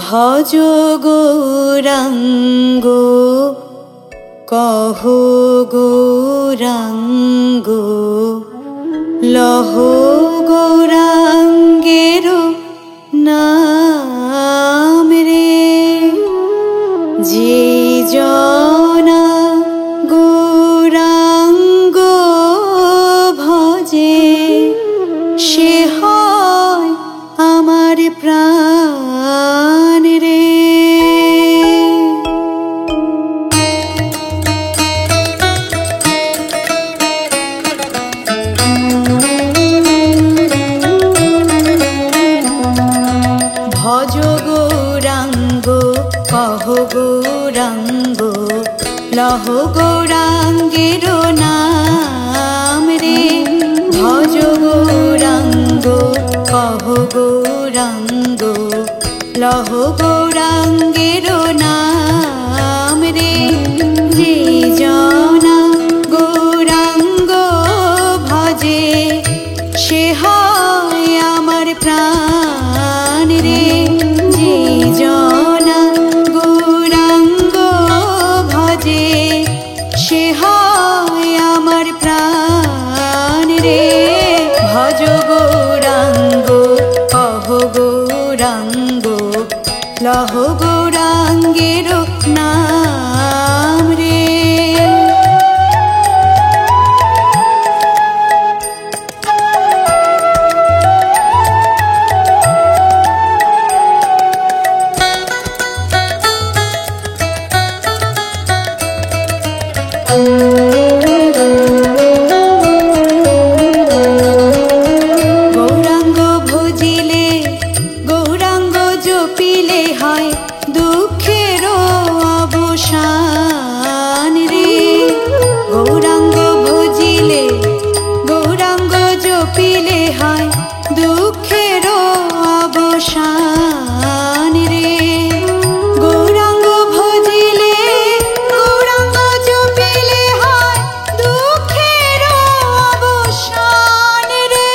ভজ গৌরাঙ্গ কহ গৌরাঙ্গ লহ গৌরাঙ্গের নাম রে। যে জনা গৌরাঙ্গ ভজে সে হয় আমার প্রাণ রে। ভজ গৌরাঙ্গ কহ গৌরাঙ্গ লহ গৌরাঙ্গের নাম রে। ভজ গৌরাঙ্গ কহ গৌরাঙ্গ লহ গৌরাঙ্গের নাম রে। যে জনা গৌরাঙ্গ ভজে সে হয় আমার প্রাণ রে। যে জনা গৌরাঙ্গ ভজে সে হয় আমার প্রাণ রে। ভজ গৌরাঙ্গ কহ গৌরাঙ্গ লহ গৌরাঙ্গের নাম রে। গৌরাঙ্গ ভজিলে গৌরাঙ্গ জপিলে হয় দুঃখের অবসান রে। গৌরাঙ্গ ভজিলে গৌরাঙ্গ জপিলে হয় দুঃখের অবসান রে। গৌরাঙ্গ ভজিলে গৌরাঙ্গ জপিলে হয় দুঃখের অবসান রে।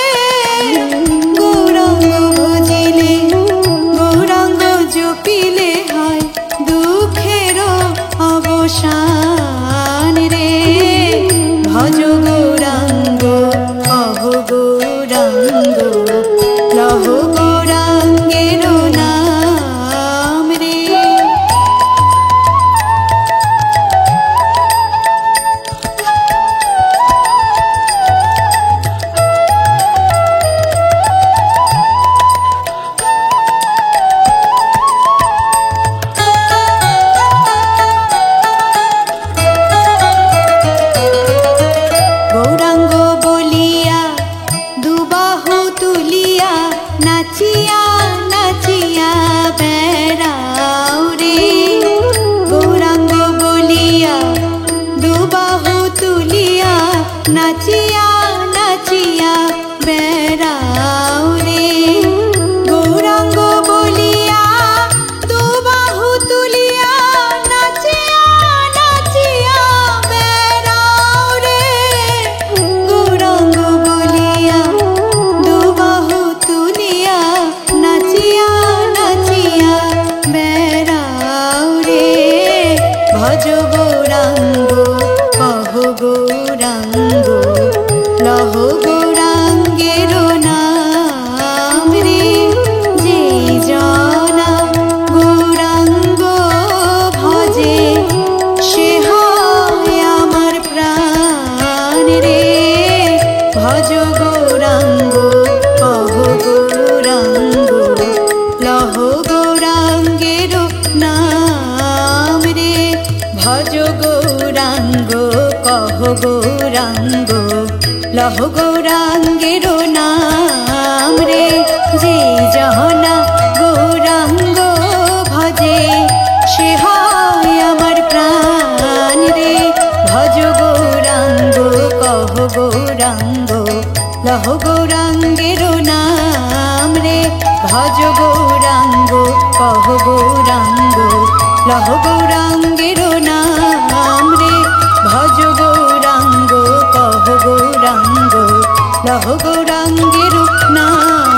গৌরাঙ্গ ভজিলে গৌরাঙ্গ জপিলে হয় দুঃখের অবসান রে। ভজ গৌরাঙ্গ কহ গৌরাঙ্গ লহ গৌরাঙ্গের নাম রে। গৌরাঙ্গ বলিয়া দুবাহু তুলিয়া নাচিয়া নাচিয়া বেড়াও রে। গৌরাঙ্গ বলিয়া দুবাহু তুলিয়া নাচিয়া নাচিয়া বেড়াও রে। গৌরাঙ্গ বলিয়া দুবাহু তুলিয়া নাচিয়া নাচিয়া বেড়াও রে। গৌরাঙ্গ বলিয়া দুবাহু তুলিয়া নাচিয়া নাচিয়া বেড়াও রে। ভজ গৌরাঙ্গ কহ গৌরাঙ্গ লহ গৌরাঙ্গের নাম রে। যে জনা গৌরাঙ্গ ভজে সে হয় আমার প্রাণ রে। ভজ গৌরাঙ্গ কহ গৌরাঙ্গ লহ গৌরাঙ্গের নাম রে। ভজ গৌরাঙ্গ কহ গৌরাঙ্গ লহ গৌরাঙ্গের নাম রে। যে জনা গৌরাঙ্গ ভজে সে হয় লহ গৌরাঙ্গের নাম রে ভজ গৌরাঙ্গ কহ গৌরাঙ্গ লহ গৌরাঙ্গের নাম রে ভজ গৌরাঙ্গ কহ গৌরাঙ্গ লহ গৌরাঙ্গের নাম